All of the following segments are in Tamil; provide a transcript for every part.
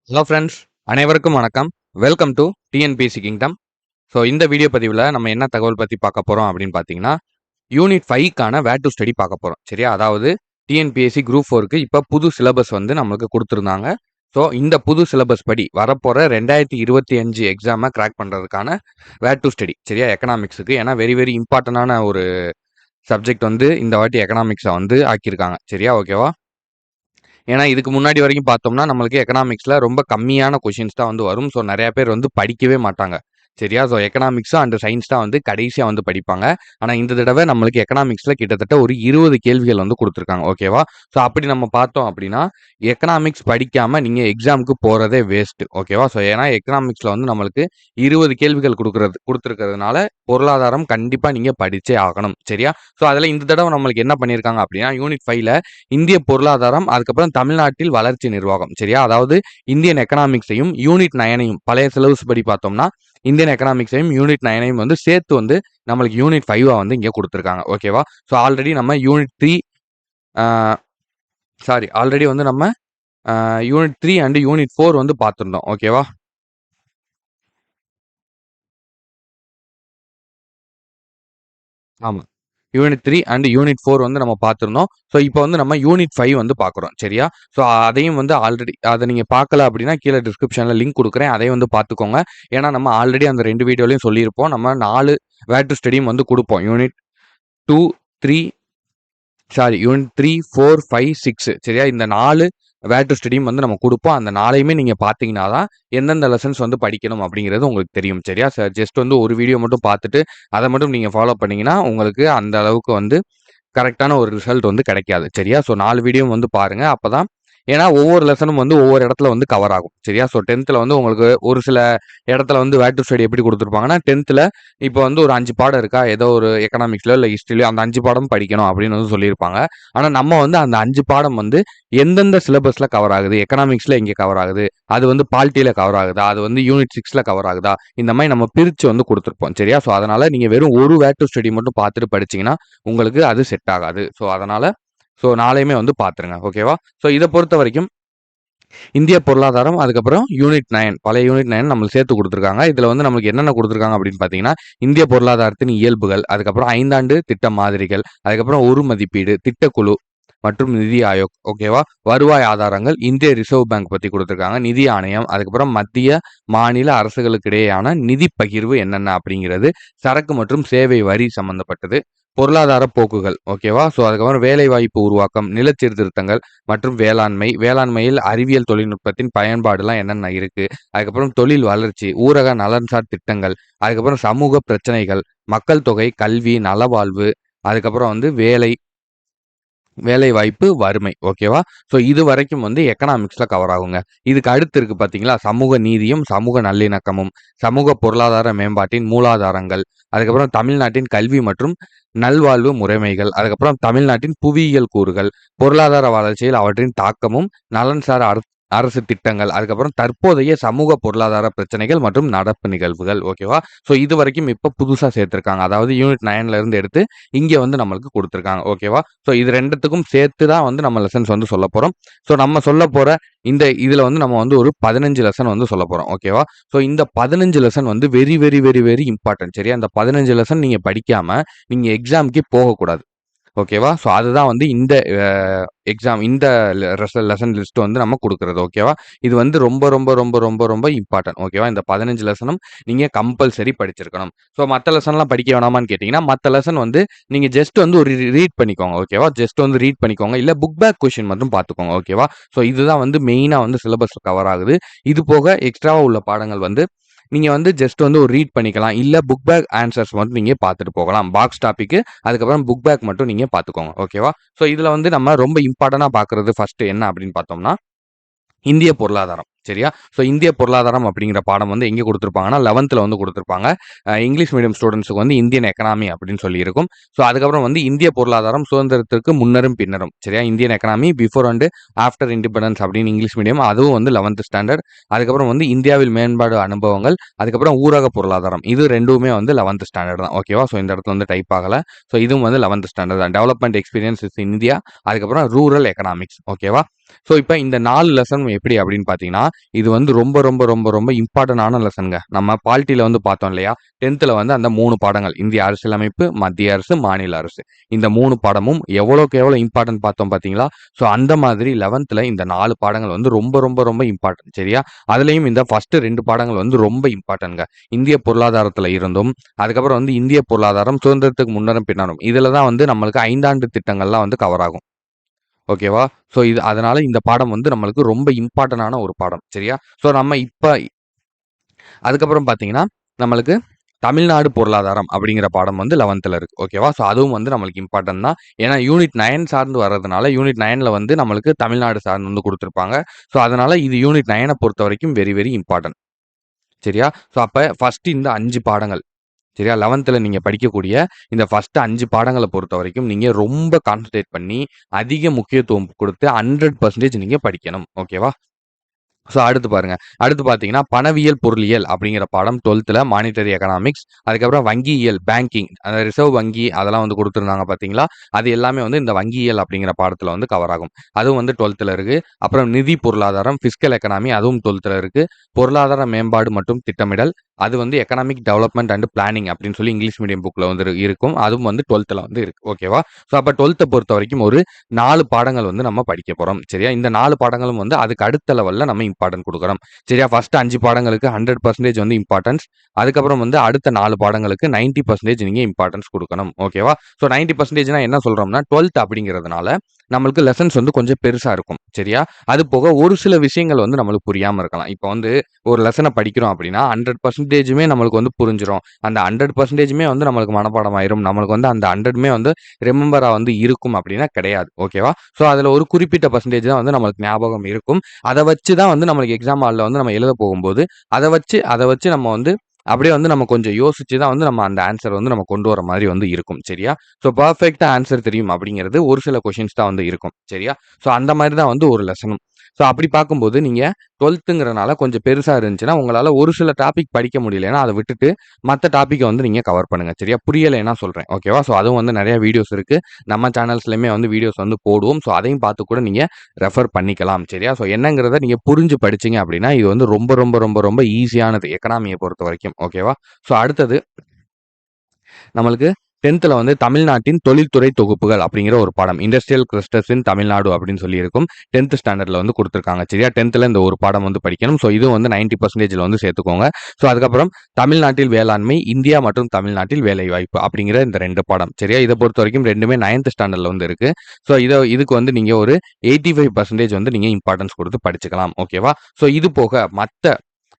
ஹலோ ஃப்ரெண்ட்ஸ், அனைவருக்கும் வணக்கம். Welcome to TNPSC kingdom. So இந்த வீடியோ பதிவில் நம்ம என்ன தகவல் பற்றி பார்க்க போகிறோம் அப்படின்னு பார்த்தீங்கன்னா, யூனிட் 5க்கான வேர் டு ஸ்டடி பார்க்க போகிறோம். சரியா? அதாவது டிஎன்பிஎஸ்சி குரூப் 4க்கு இப்போ புது சிலபஸ் வந்து நம்மளுக்கு கொடுத்துருந்தாங்க. ஸோ இந்த புது சிலபஸ் படி வரப்போகிற 2025 எக்ஸாமை கிராக் பண்ணுறதுக்கான வேர் டு ஸ்டடி. சரியா? எக்கனாமிக்ஸுக்கு. ஏன்னா வெரி வெரி இம்பார்ட்டண்டான ஒரு சப்ஜெக்ட் வந்து இந்த வாட்டி எக்கனாமிக்ஸை வந்து ஆக்கியிருக்காங்க. சரியா? ஓகேவா? ஏன்னா இதுக்கு முன்னாடி வரைக்கும் பார்த்தோம்னா நம்மளுக்கு எக்கனாமிக்ஸில் ரொம்ப கம்மியான கொஷின்ஸ் தான் வந்து வரும். ஸோ நிறையா பேர் வந்து படிக்கவே மாட்டாங்க. சரியா? ஸோ எக்கனாமிக்ஸ் அண்ட் சயின்ஸ் தான் வந்து கடைசியாக வந்து படிப்பாங்க. ஆனால் இந்த தடவை நம்மளுக்கு எக்கனாமிக்ஸில் கிட்டத்தட்ட ஒரு 20 கேள்விகள் வந்து கொடுத்துருக்காங்க. ஓகேவா? ஸோ அப்படி நம்ம பார்த்தோம் அப்படின்னா எக்கனாமிக்ஸ் படிக்காமல் நீங்கள் எக்ஸாமுக்கு போகிறதே வேஸ்ட்டு. ஓகேவா? ஸோ ஏன்னா எக்கனாமிக்ஸில் வந்து நம்மளுக்கு 20 கேள்விகள் கொடுத்துருக்கிறதுனால பொருளாதாரம் கண்டிப்பாக நீங்கள் படித்தே ஆகணும். சரியா? ஸோ அதில் இந்த தடவை நம்மளுக்கு என்ன பண்ணியிருக்காங்க அப்படின்னா யூனிட் 5ல இந்திய பொருளாதாரம், அதுக்கப்புறம் தமிழ்நாட்டில் வளர்ச்சி நிர்வாகம். சரியா? அதாவது இந்தியன் எக்கனாமிக்ஸையும் யூனிட் 9ஐயும் பழைய சிலபஸ் படி பார்த்தோம்னா இந்தியன் எக்கனாமிக்ஸையும் யூனிட் 9ஐயும் வந்து சேர்த்து வந்து நம்மளுக்கு யூனிட் 5 வந்து இங்கே கொடுத்துருக்காங்க. ஓகேவா? ஸோ ஆல்ரெடி நம்ம யூனிட் 3 ஆல்ரெடி வந்து நம்ம யூனிட் 3 அண்ட் யூனிட் 4 வந்து பார்த்துருந்தோம். ஓகேவா? ஆமா. யூனிட் 3 அண்ட் யூனிட் 4 வந்து நம்ம பார்த்துருந்தோம். ஸோ இப்போ வந்து நம்ம யூனிட் 5 வந்து பார்க்குறோம். சரியா? ஸோ அதையும் வந்து ஆல்ரெடி அதை நீங்கள் பார்க்கல அப்படின்னா கீழே டிஸ்கிரிப்ஷனில் லிங்க் கொடுக்குறேன். அதையும் வந்து பார்த்துக்கோங்க. ஏன்னா நம்ம ஆல்ரெடி அந்த 2 வீடியோலையும் சொல்லியிருப்போம். நம்ம 4 வேர் டு ஸ்டடியும் வந்து கொடுப்போம். யூனிட் 2, 3 யூனிட் 3, 4, 5, 6 சரியா? இந்த 4 வேர் டு ஸ்டடியும் வந்து நம்ம கொடுப்போம். அந்த 4யுமே நீங்கள் பார்த்தீங்கன்னா தான் எந்தெந்த லெசன்ஸ் வந்து படிக்கணும் அப்படிங்கிறது உங்களுக்கு தெரியும். சரியா? ஜஸ்ட் வந்து ஒரு வீடியோ மட்டும் பார்த்துட்டு அதை மட்டும் நீங்கள் ஃபாலோ பண்ணீங்கன்னா உங்களுக்கு அந்த அளவுக்கு வந்து கரெக்டான ஒரு ரிசல்ட் வந்து கிடைக்காது. சரியா? ஸோ 4 வீடியோ வந்து பாருங்க. அப்பதான் ஏன்னா ஒவ்வொரு லெசனும் வந்து ஒவ்வொரு இடத்துல வந்து கவர் ஆகும். சரியா? ஸோ 10th வந்து உங்களுக்கு ஒரு சில இடத்துல வந்து வேர் டு ஸ்டடி எப்படி கொடுத்துருப்பாங்கன்னா 10th இப்போ வந்து ஒரு 5 பாடம் இருக்கா, ஏதோ ஒரு எக்கனாமிக்ஸ்லயோ இல்லை ஹிஸ்ட்ரிலையோ அந்த 5 பாடம் படிக்கணும் அப்படின்னு வந்து சொல்லியிருப்பாங்க. ஆனால் நம்ம வந்து அந்த 5 பாடம் வந்து எந்தெந்த சிலபஸ்ல கவர் ஆகுது, எக்கனாமிக்ஸ்ல எங்கே கவர் ஆகுது, அது வந்து பாலிட்டியில கவர் ஆகுதா, அது வந்து யூனிட் 6ல கவர் ஆகுதா, இந்த மாதிரி நம்ம பிரித்து வந்து கொடுத்துருப்போம். சரியா? ஸோ அதனால நீங்கள் வெறும் ஒரு வேர் டு ஸ்டடி மட்டும் பார்த்துட்டு படிச்சீங்கன்னா உங்களுக்கு அது செட் ஆகாது. ஸோ அதனால 4யுமே வந்து பார்த்துருங்க. ஓகேவா? ஸோ இதை பொறுத்த வரைக்கும் இந்திய பொருளாதாரம், அதுக்கப்புறம் யூனிட் 9 பழைய யூனிட் 9 நம்மளுக்கு சேர்த்து கொடுத்துருக்காங்க. இதில் வந்து நம்மளுக்கு என்னென்ன கொடுத்துருக்காங்க அப்படின்னு பார்த்தீங்கன்னா இந்திய பொருளாதாரத்தின் இயல்புகள், அதுக்கப்புறம் 5 ஆண்டு திட்ட மாதிரிகள், அதுக்கப்புறம் ஒரு மதிப்பீடு, திட்டக்குழு மற்றும் நிதி ஆயோக். ஓகேவா? வருவாய் ஆதாரங்கள், இந்திய ரிசர்வ் பேங்க் பற்றி கொடுத்துருக்காங்க, நிதி ஆணையம், அதுக்கப்புறம் மத்திய மாநில அரசுகளுக்கு இடையேயான நிதி பகிர்வு என்னென்ன அப்படிங்கிறது, சரக்கு மற்றும் சேவை வரி சம்பந்தப்பட்டது, பொருளாதார போக்குகள். ஓகேவா? ஸோ அதுக்கப்புறம் வேலைவாய்ப்பு உருவாக்கம், நிலச்சீர்திருத்தங்கள் மற்றும் வேளாண்மையில் அறிவியல் தொழில்நுட்பத்தின் பயன்பாடுலாம் என்னென்ன இருக்கு, அதுக்கப்புறம் தொழில் வளர்ச்சி, ஊரக நலன்சார் திட்டங்கள், அதுக்கப்புறம் சமூக பிரச்சனைகள், மக்கள் தொகை, கல்வி, நலவாழ்வு, அதுக்கப்புறம் வந்து வேலை வாய்ப்பு, வறுமை. ஓகேவா? ஸோ இது வரைக்கும் வந்து எக்கனாமிக்ஸ்ல கவர் ஆகுங்க. இதுக்கு அடுத்து இருக்கு பார்த்தீங்களா, சமூக நீதியும் சமூக நல்லிணக்கமும், சமூக பொருளாதார மேம்பாட்டின் மூலாதாரங்கள், அதுக்கப்புறம் தமிழ்நாட்டின் கல்வி மற்றும் நல்வாழ்வு முறைமைகள், அதுக்கப்புறம் தமிழ்நாட்டின் புவியியல் கூறுகள், பொருளாதார வளர்ச்சியில் அவற்றின் தாக்கமும், நலன்சார் அரசு திட்டங்கள், அதுக்கப்புறம் தற்போதைய சமூக பொருளாதார பிரச்சனைகள் மற்றும் நடப்பு நிகழ்வுகள். ஓகேவா? ஸோ இது வரைக்கும் இப்போ புதுசாக சேர்த்துருக்காங்க. அதாவது யூனிட் 9ல இருந்து எடுத்து இங்கே வந்து நம்மளுக்கு கொடுத்துருக்காங்க. ஓகேவா? ஸோ இது 2த்துக்கும் சேர்த்து தான் வந்து நம்ம லெசன்ஸ் வந்து சொல்ல போகிறோம். ஸோ நம்ம சொல்ல போகிற இதில் வந்து நம்ம வந்து ஒரு 15 லெசன் வந்து சொல்ல போகிறோம். ஓகேவா? ஸோ இந்த 15 லெசன் வந்து very very very very important. சரியா? இந்த 15 லெசன் நீங்கள் படிக்காமல் நீங்கள் எக்ஸாமுக்கே போகக்கூடாது. ஓகேவா? ஸோ அதுதான் வந்து இந்த எக்ஸாம் இந்த லெசன் லிஸ்ட் வந்து நம்ம கொடுக்குறது. ஓகேவா? இது வந்து ரொம்ப ரொம்ப ரொம்ப ரொம்ப ரொம்ப இம்பார்ட்டன்ட். ஓகேவா? இந்த 15 லெசனும் நீங்கள் கம்பல்சரி படிச்சிருக்கணும். ஸோ மற்ற லெசன்லாம் படிக்க வேணாமான்னு கேட்டிங்கன்னா மற்ற லெசன் வந்து நீங்கள் ஜஸ்ட் வந்து ஒரு ரீட் பண்ணிக்கோங்க. ஓகேவா? ஜஸ்ட் வந்து ரீட் பண்ணிக்கோங்க. இல்லை புக் பேக் கொஷின் மட்டும் பார்த்துக்கோங்க. ஓகேவா? ஸோ இதுதான் வந்து மெயினாக வந்து சிலபஸில் கவர் ஆகுது. இது போக எக்ஸ்ட்ராவாக உள்ள பாடங்கள் வந்து நீங்கள் வந்து ஜஸ்ட் வந்து ஒரு ரீட் பண்ணிக்கலாம். இல்லை புக் பேக் ஆன்சர்ஸ் மட்டும் நீங்கள் பார்த்துட்டு போகலாம். பாக்ஸ் டாபிக்கு அதுக்கப்புறம் புக் பேக் மட்டும் நீங்கள் பார்த்துக்கோங்க. ஓகேவா? ஸோ இதில் வந்து நம்ம ரொம்ப இம்பார்ட்டண்டாக பார்க்குறது ஃபர்ஸ்ட் என்ன அப்படின்னு பார்த்தோம்னா இந்திய பொருளாதாரம். சரியா? ஸோ இந்திய பொருளாதாரம் அப்படிங்கிற பாடம் வந்து எங்கே கொடுத்துருப்பாங்கன்னா 11th வந்து கொடுத்துருப்பாங்க. இங்கிலீஷ் மீடியம் ஸ்டூடெண்ட்ஸுக்கு வந்து இந்தியன் எக்கனாமி அப்படின்னு சொல்லி இருக்கும். ஸோ அதுக்கப்புறம் வந்து இந்திய பொருளாதாரம் சுதந்திரத்திற்கு முன்னரும் பின்னரும். சரியா? Indian economy before and after independence அப்படின்னு இங்கிலீஷ் மீடியம், அதுவும் வந்து 11th ஸ்டாண்டர்ட். அதுக்கப்புறம் வந்து இந்தியாவில் மேம்பாடு அனுபவங்கள், அதுக்கப்புறம் ஊரக பொருளாதாரம். இது 2மே வந்து 11th ஸ்டாண்டர்ட் தான். ஓகேவா? ஸோ இந்த இடத்துல வந்து டைப் ஆகலை. ஸோ இதுவும் வந்து 11th ஸ்டாண்டர்ட் தான். டெவலப்மெண்ட் எக்ஸ்பீரியன்ஸ் இன் இந்தியா, அதுக்கப்புறம் ரூரல் எக்கனாமிக்ஸ். ஓகேவா? ஸோ இப்போ இந்த 4 லெசன் எப்படி அப்படின்னு பார்த்தீங்கன்னா இது வந்து ரொம்ப ரொம்ப ரொம்ப ரொம்ப இம்பார்ட்டன்டான லெசன்ங்க. நம்ம பாலிட்டில வந்து பார்த்தோம் இல்லையா? 10த்ல வந்து அந்த 3 பாடங்கள் இந்திய அரசியலமைப்பு, மத்திய அரசு, மாநில அரசு. இந்த 3 பாடமும் எவ்வளோக்கு எவ்வளோ இம்பார்ட்டன்ட் பார்த்தோம் பார்த்தீங்களா? ஸோ அந்த மாதிரி 11த்ல இந்த 4 பாடங்கள் வந்து ரொம்ப ரொம்ப ரொம்ப இம்பார்ட்டன்ட் சரியா? அதுலயும் இந்த ஃபர்ஸ்ட் 2 பாடங்கள் வந்து ரொம்ப இம்பார்ட்டன்ட்ங்க. இந்திய பொருளாதாரத்துல இருந்தும், அதுக்கப்புறம் வந்து இந்திய பொருளாதாரம் சுதந்திரத்துக்கு முன்னரும் பின்னரும். இதுல தான் வந்து நம்மளுக்கு 5 ஆண்டு திட்டங்கள்லாம் வந்து கவர் ஆகும். ஓகேவா? ஸோ இது அதனால இந்த பாடம் வந்து நம்மளுக்கு ரொம்ப இம்பார்ட்டன்டான ஒரு பாடம். சரியா? ஸோ நம்ம இப்ப அதுக்கப்புறம் பார்த்தீங்கன்னா, நம்மளுக்கு தமிழ்நாடு பொருளாதாரம் அப்படிங்கிற பாடம் வந்து 11த்ல இருக்கு. ஓகேவா? ஸோ அதுவும் வந்து நம்மளுக்கு இம்பார்ட்டன்ட் தான். ஏன்னா யூனிட் 9 சார்ந்து வர்றதுனால, யூனிட் 9ல வந்து நம்மளுக்கு தமிழ்நாடு சார்ந்து வந்து குடுத்துருப்பாங்க. ஸோ அதனால இது யூனிட் 9 பொறுத்தவரைக்கும் வெரி வெரி இம்பார்ட்டன்ட். சரியா? ஸோ அப்ப ஃபர்ஸ்ட் இந்த 5 பாடங்கள் சரியா? 11த்ல நீங்க படிக்கக்கூடிய இந்த ஃபர்ஸ்ட் 5 பாடங்கள பொறுத்தவரைக்கும் நீங்க ரொம்ப கான்சன்ட்ரேட் பண்ணி, அதிக முக்கியத்துவம் குடுத்து 100% நீங்க படிக்கணும். ஓகேவா? ஸோ அடுத்து பாருங்க. அடுத்து பார்த்தீங்கன்னா, பணவியல் பொருளியல் அப்படிங்கிற பாடம் 12ல மானிட்டரி எக்கனாமிக்ஸ். அதுக்கப்புறம் வங்கியியல், பேங்கிங், அந்த ரிசர்வ் வங்கி அதெல்லாம் வந்து குடுத்துருந்தாங்க பார்த்தீங்களா? அது எல்லாமே வந்து இந்த வங்கியியல் அப்படிங்கிற பாடத்துல வந்து கவர் ஆகும். அதுவும் வந்து 12ல இருக்கு. அப்புறம் நிதி பொருளாதாரம், பிஸ்கல் எக்கனாமி அதுவும் 12ல இருக்கு. பொருளாதார மேம்பாடு மற்றும் திட்டமிடல், அது வந்து எக்கனாமிக் டெவலப்மெண்ட் அண்ட் பிளானிங் அப்படின்னு சொல்லி இங்கிலீஷ் மீடியம் புக்ல வந்து இருக்கும். அதுவும் வந்து 12ல வந்து இருக்கு. ஓகேவா? ஸோ அப்ப 12த்த பொறுத்தவரைக்கும் ஒரு 4 பாடங்கள் வந்து நம்ம படிக்க போறோம். சரியா? இந்த 4 பாடங்களும் வந்து அதுக்கு அடுத்த லெவல்ல நம்ம இம்பார்ட்டன்ட் குடுக்குறோம். சரியா? ஃபர்ஸ்ட் 5 பாடங்களுக்கு 100% வந்து இம்பார்ட்டன்ஸ். அதுக்கப்புறம் வந்து அடுத்த 4 பாடங்களுக்கு 90% நீங்க இம்பார்ட்டன்ஸ் குடுக்கணும். ஓகேவா? ஸோ 90%னா என்ன சொல்றோம்னா 12த் அப்படிங்கிறதுனால நம்மளுக்கு லெசன்ஸ் வந்து கொஞ்சம் பெருசா இருக்கும். சரியா? அது போக ஒரு சில விஷயங்கள் வந்து நம்மளுக்கு புரியாம இருக்கலாம். இப்ப வந்து ஒரு லெசன படிக்கிறோம் அப்படின்னா 100%மே நம்மளுக்கு வந்து புரிஞ்சிரும். அந்த 100%மே வந்து நம்மளுக்கு மனப்பாடம் ஆயிரும். நம்மளுக்கு வந்து அந்த 100மே வந்து ரிமெம்பரா வந்து இருக்கும் அப்படின்னா கிடையாது. ஓகேவா? ஸோ அதுல ஒரு குறிப்பிட்ட பெர்சன்டேஜ் தான் வந்து நம்மளுக்கு ஞாபகம் இருக்கும். அத வச்சு தான் வந்து நம்மளுக்கு எக்ஸாம் ஹால்ல வந்து நம்ம எழுத போகும்போது, அத வச்சு நம்ம வந்து அப்படியே வந்து நம்ம கொஞ்சம் யோசிச்சு தான் வந்து நம்ம அந்த ஆன்ஸர் வந்து நம்ம கொண்டு வர மாரி வந்து இருக்கும். சரியா? ஸோ பெர்ஃபெக்ட்டா ஆன்ஸர் தெரியும் அப்படிங்கிறது ஒரு சில கொஸ்டின்ஸ் தான் வந்து இருக்கும். சரியா? ஸோ அந்த மாரி தான் வந்து ஒரு லெசனும். ஸோ அப்படி பார்க்கும்போது நீங்க 12ங்கிறனால கொஞ்சம் பெருசா இருந்துச்சுன்னா, உங்களால ஒரு சில டாபிக் படிக்க முடியலைன்னா, அத விட்டுட்டு மத்த டாபிக்க வந்து நீங்க கவர் பண்ணுங்க. சரியா? புரியலைன்னா சொல்றேன். ஓகேவா? ஸோ அதுவும் வந்து நெறைய வீடியோஸ் இருக்கு. நம்ம சேனல்ஸ்லயுமே வந்து வீடியோஸ் வந்து போடுவோம். ஸோ அதையும் பார்த்து கூட நீங்க ரெஃபர் பண்ணிக்கலாம். சரியா? ஸோ என்னங்கிறத நீங்க புரிஞ்சு படிச்சீங்க அப்படின்னா, இது வந்து ரொம்ப ரொம்ப ரொம்ப ரொம்ப ஈஸியானது எக்கனாமிய பொறுத்தவரைக்கும். ஓகேவா? ஸோ அடுத்தது நம்மளுக்கு 10த்ல வந்து தமிழ்நாட்டின் தொழில்துறை தொகுப்புகள் அப்படிங்கிற ஒரு பாடம். இண்டஸ்ட்ரியல் கிளஸ்டர்ஸ் இன் தமிழ்நாடு அப்படின்னு சொல்லி இருக்கும். 10த் ஸ்டாண்டர்ட்ல வந்து குடுத்துருக்காங்க. சரியா? 10த்ல இந்த ஒரு பாடம் வந்து படிக்கணும். ஸோ இதுவும் வந்து 90%ல வந்து சேர்த்துக்கோங்க. ஸோ அதுக்கப்புறம் தமிழ்நாட்டில் வேளாண்மை, இந்தியா மற்றும் தமிழ்நாட்டில் வேலைவாய்ப்பு அப்படிங்கிற இந்த 2 பாடம். சரியா? இத பொறுத்தவரைக்கும் 2மே 9த் ஸ்டாண்டர்ட்ல வந்து இருக்கு. ஸோ இதுக்கு வந்து நீங்க ஒரு 85% வந்து நீங்க இம்பார்ட்டன்ஸ் குடுத்து படிச்சுக்கலாம். ஓகேவா? ஸோ இது போக மத்த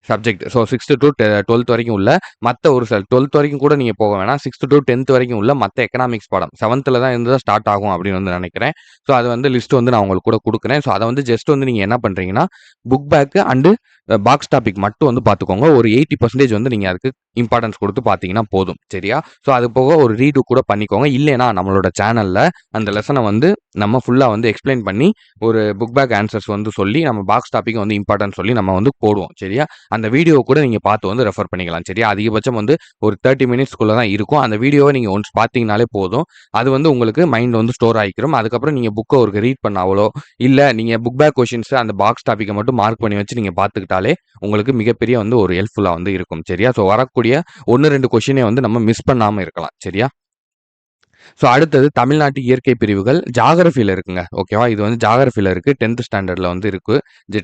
சப்ஜெக்ட். ஸோ 6த் டூ 12த் வரைக்கும் உள்ள மத்த ஒரு 12த் வரைக்கும் கூட நீங்க போக வேணாம். 6த் டூ 10த் வரைக்கும் உள்ள மத்த எக்கனாமிக்ஸ் பாடம் 7த்ல தான் இருந்து தான் ஸ்டார்ட் ஆகும் அப்படின்னு வந்து நினைக்கிறேன். ஸோ அது வந்து லிஸ்ட் வந்து நான் உங்களுக்கு கூட குடுக்குறேன். ஸோ அத வந்து ஜஸ்ட் வந்து நீங்க என்ன பண்றீங்கன்னா, book back and box topic மட்டும் வந்து பார்த்துக்கோங்க. ஒரு 80% வந்து நீங்க அதுக்கு இம்பார்ட்டன்ஸ் குடுத்து பார்த்தீங்கன்னா போதும். சரியா? ஸோ அது போக ஒரு ரீடு கூட பண்ணிக்கோங்க. இல்லைன்னா நம்மளோட சேனல்ல அந்த லெசன வந்து நம்ம ஃபுல்லா வந்து எக்ஸ்ப்ளைன் பண்ணி ஒரு புக் பேக் ஆன்சர்ஸ் வந்து சொல்லி நம்ம பாக்ஸ் டாபிக் வந்து இம்பார்ட்டன்ஸ் சொல்லி நம்ம வந்து போடுவோம். சரியா? அந்த வீடியோ கூட நீங்க பார்த்து வந்து ரெஃபர் பண்ணிக்கலாம். சரியா? அதிகபட்சம் வந்து ஒரு 30 மினிட்ஸ்க்குள்ள தான் இருக்கும். அந்த வீடியோவ நீங்க ஒன்ஸ் பார்த்தீங்கனாலே போதும். அது வந்து உங்களுக்கு மைண்ட்ல வந்து ஸ்டோர் ஆயிக்கிரும். அதுக்கப்புறம் நீங்க புக்க ஒரு ரீட் பண்ணாவளோ, இல்ல நீங்க புக் பேக் கொஸ்டின்ஸ் அந்த பாக்ஸ் டாபிக்க மட்டும் மார்க் பண்ணி வச்சு நீங்க பார்த்துக்கிட்டாலே உங்களுக்கு மிகப்பெரிய வந்து ஒரு ஹெல்ப்ஃபுல்லா வந்து இருக்கும். சரியா? ஸோ வரக்கூடிய 1, 2 கொஸ்டினே வந்து நம்ம மிஸ் பண்ணாம இருக்கலாம். சரியா? ஸோ அடுத்தது தமிழ்நாட்டு இயற்கை பிரிவுகள் ஜியோகிராஃபில இருக்குங்க. ஓகேவா? இது வந்து ஜியோகிராஃபில இருக்கு. 10த் ஸ்டாண்டர்ட்ல வந்து இருக்கு.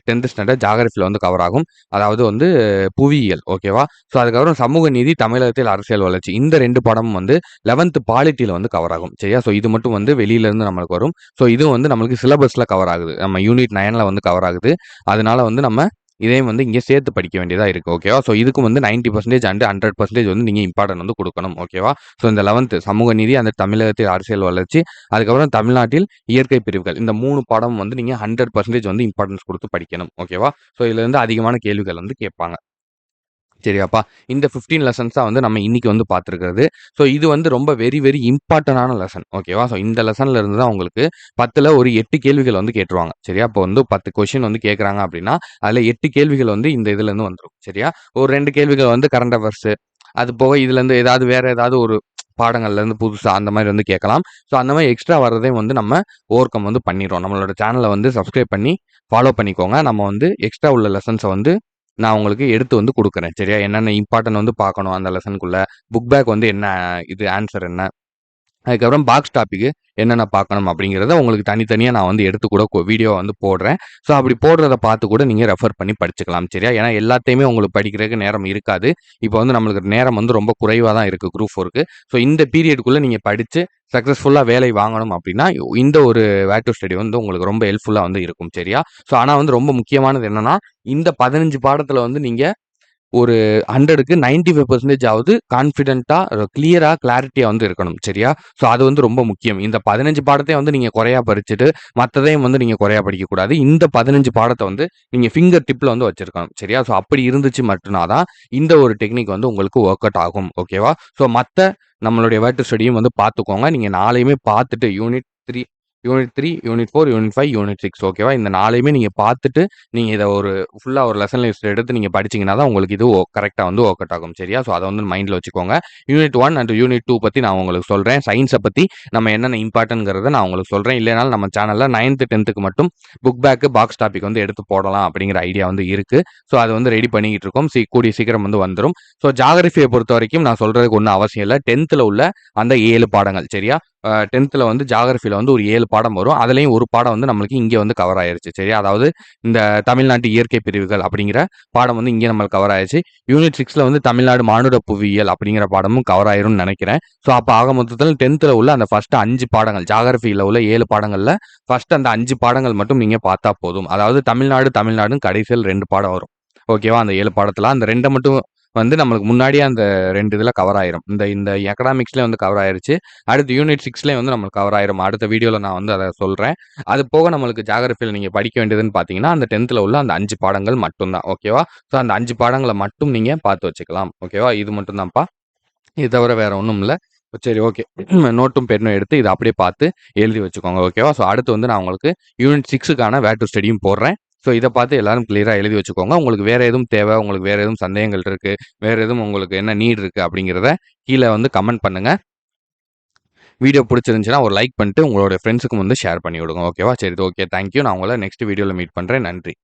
10த் ஸ்டாண்டர்ட் ஜியோகிராஃபில வந்து கவர் ஆகும். அதாவது வந்து புவியியல். ஓகேவா? ஸோ அதுக்கப்புறம் சமூக நீதி, தமிழகத்தில் அரசியல் வளர்ச்சி. இந்த 2 பாடமும் வந்து 11த் பாலிட்டில வந்து கவர் ஆகும். சரியா? ஸோ இது மட்டும் வந்து வெளியில இருந்து நம்மளுக்கு வரும். ஸோ இதுவும் வந்து நம்மளுக்கு சிலபஸ்ல கவர் ஆகுது. நம்ம யூனிட் 9ல வந்து கவர் ஆகுது. அதனால வந்து நம்ம இதையும் வந்து இங்க சேர்த்து படிக்க வேண்டியதா இருக்கு. ஓகேவா? ஸோ இதுக்கும் வந்து 90% அண்ட் 100% வந்து நீங்க இம்பார்ட்டன்ட் வந்து குடுக்கணும். ஓகேவா? ஸோ இந்த 11த் சமூக நீதி, அந்த தமிழகத்தில் அரசியல் வளர்ச்சி, அதுக்கப்புறம் தமிழ்நாட்டில் இயற்கை பிரிவுகள். இந்த 3 பாடம் வந்து நீங்க 100% வந்து இம்பார்ட்டன்ஸ் குடுத்து படிக்கணும். ஓகேவா? ஸோ இதுல இருந்து அதிகமான கேள்விகள் வந்து கேட்பாங்க. சரியாப்பா? இந்த 15 லெசன்ஸ் தான் வந்து நம்ம இன்னைக்கு வந்து பார்த்திருக்கிறது. ஸோ இது வந்து ரொம்ப வெரி வெரி இம்பார்ட்டன்டான லெசன். ஓகேவா? ஸோ இந்த லெசன்ல இருந்து தான் உங்களுக்கு 10ல ஒரு 8 கேள்விகள் வந்து கேட்டுருவாங்க. சரியா? இப்போ வந்து 10 கொஸ்டின் வந்து கேட்கறாங்க அப்படின்னா, அதுல 8 கேள்விகள் வந்து இந்த இதுல இருந்து வந்துரும். சரியா? ஒரு 2 கேள்விகள் வந்து கரண்ட் அஃபேர்ஸ் அது போக இதுலேருந்து ஏதாவது வேறு ஏதாவது ஒரு பாடங்கள்லேருந்து புதுசாக அந்த மாதிரி வந்து கேட்கலாம். ஸோ அந்த மாதிரி எக்ஸ்ட்ரா வர்றதையும் வந்து நம்ம ஓவர் கம் வந்து பண்ணிடுறோம். நம்மளோட சேனலை வந்து சப்ஸ்கிரைப் பண்ணி ஃபாலோ பண்ணிக்கோங்க. நம்ம வந்து எக்ஸ்ட்ரா உள்ள லெசன்ஸை வந்து நான் உங்களுக்கு எடுத்து வந்து குடுக்குறேன். சரியா? என்னென்ன இம்பார்ட்டன்ட் வந்து பார்க்கணும் அந்த லெசனுக்குள்ள. புக் பேக் வந்து என்ன இது ஆன்சர் என்ன? அதுக்கப்புறம் பாக்ஸ் டாபிக்கு என்னென்ன பார்க்கணும் அப்படிங்கிறத உங்களுக்கு தனித்தனியா நான் வந்து எடுத்து கூட வீடியோவா வந்து போடுறேன். ஸோ அப்படி போடுறத பார்த்து கூட நீங்க ரெஃபர் பண்ணி படிச்சுக்கலாம். சரியா? ஏன்னா எல்லாத்தையுமே உங்களுக்கு படிக்கிறதுக்கு நேரம் இருக்காது. இப்போ வந்து நம்மளுக்கு நேரம் வந்து ரொம்ப குறைவா தான் இருக்கு குரூப் 4க்கு. ஸோ இந்த பீரியடுக்குள்ள நீங்க படிச்சு சக்சஸ்ஃபுல்லா வேலை வாங்கணும் அப்படின்னா, இந்த ஒரு வேர் டூ ஸ்டடி வந்து உங்களுக்கு ரொம்ப ஹெல்ப்ஃபுல்லா வந்து இருக்கும். சரியா? ஸோ ஆனா வந்து ரொம்ப முக்கியமானது என்னன்னா, இந்த 15 பாடத்துல வந்து நீங்க ஒரு 100க்கு 95% ஆவது கான்ஃபிடென்ட்டா, கிளியரா, கிளாரிட்டியா வந்து இருக்கணும். சரியா? ஸோ அது வந்து ரொம்ப முக்கியம். இந்த 15 பாடத்தையும் வந்து நீங்க குறையா படிச்சுட்டு, மத்ததையும் வந்து நீங்க குறையா படிக்கக்கூடாது. இந்த 15 பாடத்த வந்து நீங்க ஃபிங்கர் டிப்ல வந்து வச்சிருக்கணும். சரியா? ஸோ அப்படி இருந்துச்சு மட்டும்னா தான், இந்த ஒரு டெக்னிக் வந்து உங்களுக்கு வொர்க் அவுட் ஆகும். ஓகேவா? ஸோ மத்த நம்மளுடைய வேர் டூ ஸ்டடியும் வந்து பார்த்துக்கோங்க. நீங்க 4யுமே பார்த்துட்டு யூனிட் 3, யூனிட் 4, யூனிட் 5, யூனிட் 6 ஓகேவா? இந்த 4யுமே நீங்க பார்த்துட்டு, நீங்க இத ஒரு ஃபுல்லா ஒரு லெசன் லிஸ்ட் எடுத்து நீங்க படிச்சீங்கன்னா தான் உங்களுக்கு இது கரெக்ட்டா வந்து வொர்க் அவுட் ஆகும். சரியா? ஸோ அத வந்து மைண்ட்ல வச்சுக்கோங்க. யூனிட் 1 அண்ட் யூனிட் 2 பத்தி நான் உங்களுக்கு சொல்றேன். சயின்ஸ பத்தி நம்ம என்னென்ன இம்பார்ட்டன்ட்ங்கிறத நான் உங்களுக்கு சொல்றேன். இல்லைனாலும் நம்ம சேனல்ல 9த், 10த்துக்கு மட்டும் புக் பேக், பாக்ஸ் டாபிக் வந்து எடுத்து போடலாம் அப்படிங்கிற ஐடியா வந்து இருக்கு. ஸோ அது வந்து ரெடி பண்ணிக்கிட்டு இருக்கோம். கூடிய சீக்கிரம் வந்து வந்துரும். ஸோ ஜியோகிராஃபிய பொறுத்தவரைக்கும் நான் சொல்றதுக்கு ஒண்ணும் அவசியம் இல்ல. 10த்ல உள்ள அந்த 7 பாடங்கள். சரியா? 10த்ல வந்து ஜியோகிராஃபில வந்து ஒரு 7 பாடம் வரும். அதுலயும் ஒரு பாடம் வந்து நம்மளுக்கு இங்க வந்து கவர் ஆயிருச்சு. சரியா? அதாவது இந்த தமிழ்நாட்டு இயற்கை பிரிவுகள் அப்படிங்கிற பாடம் வந்து இங்க நம்மளுக்கு கவர் ஆயிருச்சு. யூனிட் 6ல வந்து தமிழ்நாடு மானுட புவியியல் அப்படிங்கிற பாடமும் கவர் ஆயிரும்னு நெனைக்கிறேன். ஸோ அப்ப ஆக மொத்தத்துல 10த்ல உள்ள அந்த ஃபர்ஸ்ட் 5 பாடங்கள் ஜியோகிராஃபில உள்ள 7 பாடங்கள்ல ஃபர்ஸ்ட் அந்த 5 பாடங்கள் மட்டும் நீங்க பார்த்தா போதும். அதாவது தமிழ்நாடுன்னு கடைசியில் 2 பாடம் வரும். ஓகேவா? அந்த 7 பாடத்துல அந்த 2 மட்டும் வந்து நம்மளுக்கு முன்னாடியே அந்த 2 இதுல கவர் ஆயிரும். இந்த இந்த எக்கனாமிக்ஸ்லயே வந்து கவர் ஆயிருச்சு. அடுத்து யூனிட் 6லயும் வந்து நம்மளுக்கு கவர் ஆயிரும். அடுத்த வீடியோல நான் வந்து அத சொல்றேன். அது போக நம்மளுக்கு ஜியோகிராஃபில நீங்க படிக்க வேண்டியதுன்னு பார்த்தீங்கன்னா, அந்த 10த்ல உள்ள அந்த 5 பாடங்கள் மட்டும் தான். ஓகேவா? ஸோ அந்த 5 பாடங்கள மட்டும் நீங்க பார்த்து வச்சுக்கலாம். ஓகேவா? இது மட்டும் தான்ப்பா. இது தவிர வேற ஒண்ணும் இல்ல. சரி ஓகே. நோட்டும் பென்னும் எடுத்து இத அப்படியே பார்த்து எழுதி வச்சுக்கோங்க. ஓகேவா? ஸோ அடுத்து வந்து நான் உங்களுக்கு யூனிட் 6க்கான வேர் டூ ஸ்டடியும் போடுறேன். ஸோ இத பார்த்து எல்லாரும் கிளியரா எழுதி வச்சுக்கோங்க. உங்களுக்கு வேற எதுவும் தேவை, உங்களுக்கு வேற எதுவும் சந்தேகங்கள் இருக்கு, வேற எதுவும் உங்களுக்கு என்ன நீட் இருக்கு அப்படிங்கிறத கீழ வந்து கமெண்ட் பண்ணுங்க. வீடியோ புடிச்சிருந்துச்சுன்னா ஒரு லைக் பண்ணிட்டு உங்களோட ஃப்ரெண்ட்ஸுக்கும் வந்து ஷேர் பண்ணி விடுங்க. ஓகேவா? சரி ஓகே. Thank you. நான் உங்கள நெக்ஸ்ட் வீடியோல மீட் பண்றேன். நன்றி.